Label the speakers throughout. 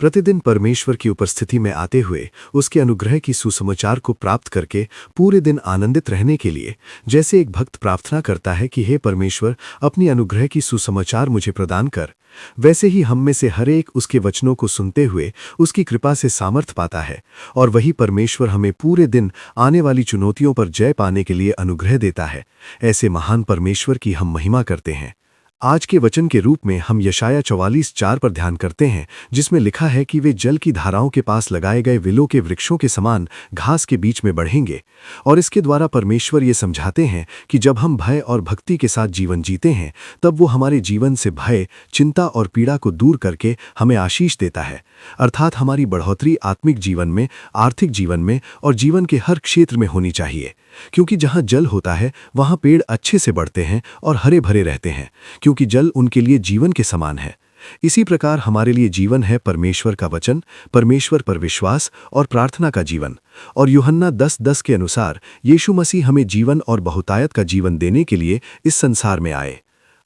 Speaker 1: प्रतिदिन परमेश्वर की उपस्थिति में आते हुए उसके अनुग्रह की सुसमाचार को प्राप्त करके पूरे दिन आनंदित रहने के लिए, जैसे एक भक्त प्रार्थना करता है कि हे परमेश्वर, अपनी अनुग्रह की सुसमाचार मुझे प्रदान कर, वैसे ही हम में से हर एक उसके वचनों को सुनते हुए उसकी कृपा से सामर्थ पाता है और वही परमेश्वर हमें पूरे दिन आने वाली चुनौतियों पर जय पाने के लिए अनुग्रह देता है। ऐसे महान परमेश्वर की हम महिमा करते हैं। आज के वचन के रूप में हम यशाया 44:4 पर ध्यान करते हैं, जिसमें लिखा है कि वे जल की धाराओं के पास लगाए गए विलो के वृक्षों के समान घास के बीच में बढ़ेंगे। और इसके द्वारा परमेश्वर ये समझाते हैं कि जब हम भय और भक्ति के साथ जीवन जीते हैं, तब वो हमारे जीवन से भय, चिंता और पीड़ा को दूर करके हमें आशीष देता है। अर्थात हमारी बढ़ोतरी आत्मिक जीवन में, आर्थिक जीवन में और जीवन के हर क्षेत्र में होनी चाहिए, क्योंकि जहाँ जल होता है वहाँ पेड़ अच्छे से बढ़ते हैं और हरे भरे रहते हैं, क्योंकि जल उनके लिए जीवन के समान है। इसी प्रकार हमारे लिए जीवन है परमेश्वर का वचन, परमेश्वर पर विश्वास और प्रार्थना का जीवन। और यूहन्ना 10:10 के अनुसार यीशु मसीह हमें जीवन और बहुतायत का जीवन देने के लिए इस संसार में आए।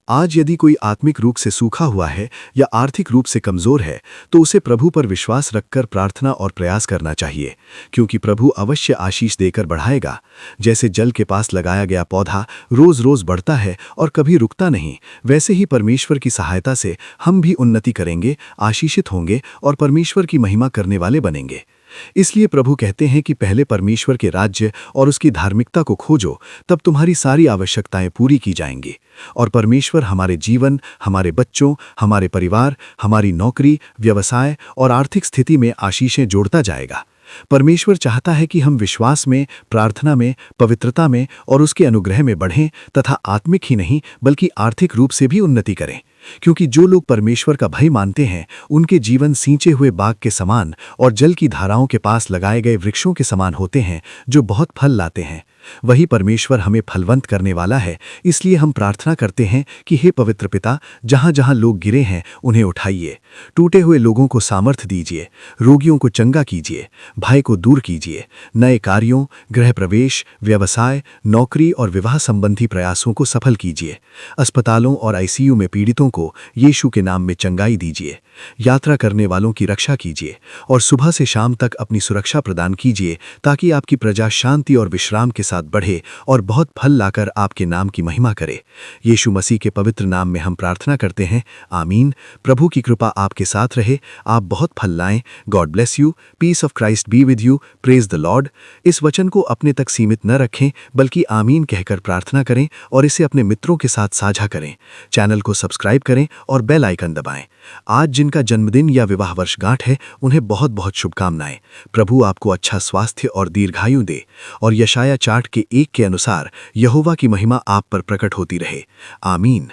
Speaker 1: आज यदि कोई आत्मिक रूप से सूखा हुआ है या आर्थिक रूप से कमजोर है, तो उसे प्रभु पर विश्वास रखकर प्रार्थना और प्रयास करना चाहिए, क्योंकि प्रभु अवश्य आशीष देकर बढ़ाएगा। जैसे जल के पास लगाया गया पौधा रोज रोज बढ़ता है और कभी रुकता नहीं, वैसे ही परमेश्वर की सहायता से हम भी उन्नति करेंगे, आशीषित होंगे और परमेश्वर की महिमा करने वाले बनेंगे। इसलिए प्रभु कहते हैं कि पहले परमेश्वर के राज्य और उसकी धार्मिकता को खोजो, तब तुम्हारी सारी आवश्यकताएं पूरी की जाएंगी। और परमेश्वर हमारे जीवन, हमारे बच्चों, हमारे परिवार, हमारी नौकरी, व्यवसाय और आर्थिक स्थिति में आशीषें जोड़ता जाएगा। परमेश्वर चाहता है कि हम विश्वास में, प्रार्थना में, पवित्रता में और उसके अनुग्रह में बढ़ें तथा आत्मिक ही नहीं बल्कि आर्थिक रूप से भी उन्नति करें, क्योंकि जो लोग परमेश्वर का भय मानते हैं उनके जीवन सींचे हुए बाग के समान और जल की धाराओं के पास लगाए गए वृक्षों के समान होते हैं, जो बहुत फल लाते हैं। वही परमेश्वर हमें फलवंत करने वाला है। इसलिए हम प्रार्थना करते हैं कि हे पवित्र पिता, जहाँ जहाँ लोग गिरे हैं उन्हें उठाइए, टूटे हुए लोगों को सामर्थ दीजिए, रोगियों को चंगा कीजिए, भय को दूर कीजिए, नए कार्यों, गृह प्रवेश, व्यवसाय, नौकरी और विवाह संबंधी प्रयासों को सफल कीजिए। अस्पतालों और आईसीयू में पीड़ितों को यीशु के नाम में चंगाई दीजिए। यात्रा करने वालों की रक्षा कीजिए और सुबह से शाम तक अपनी सुरक्षा प्रदान कीजिए, ताकि आपकी प्रजा शांति और विश्राम के साथ बढ़े और बहुत फल लाकर आपके नाम की महिमा करे। यीशु मसीह के पवित्र नाम में हम प्रार्थना करते हैं, आमीन। प्रभु की कृपा आपके साथ रहे, आप बहुत फल लाएं। God bless you, peace of Christ be with you, praise the Lord. इस वचन को अपने तक सीमित न रखें, बल्कि आमीन कहकर प्रार्थना करें और इसे अपने मित्रों के साथ साझा करें। चैनल को सब्सक्राइब करें और बेल आइकन दबाएं। आज जिनका जन्मदिन या विवाह वर्षगांठ है, उन्हें बहुत बहुत शुभकामनाएं। प्रभु आपको अच्छा स्वास्थ्य और दीर्घायु दे और यशाया 4 के 1 के अनुसार यहोवा की महिमा आप पर प्रकट होती रहे। आमीन।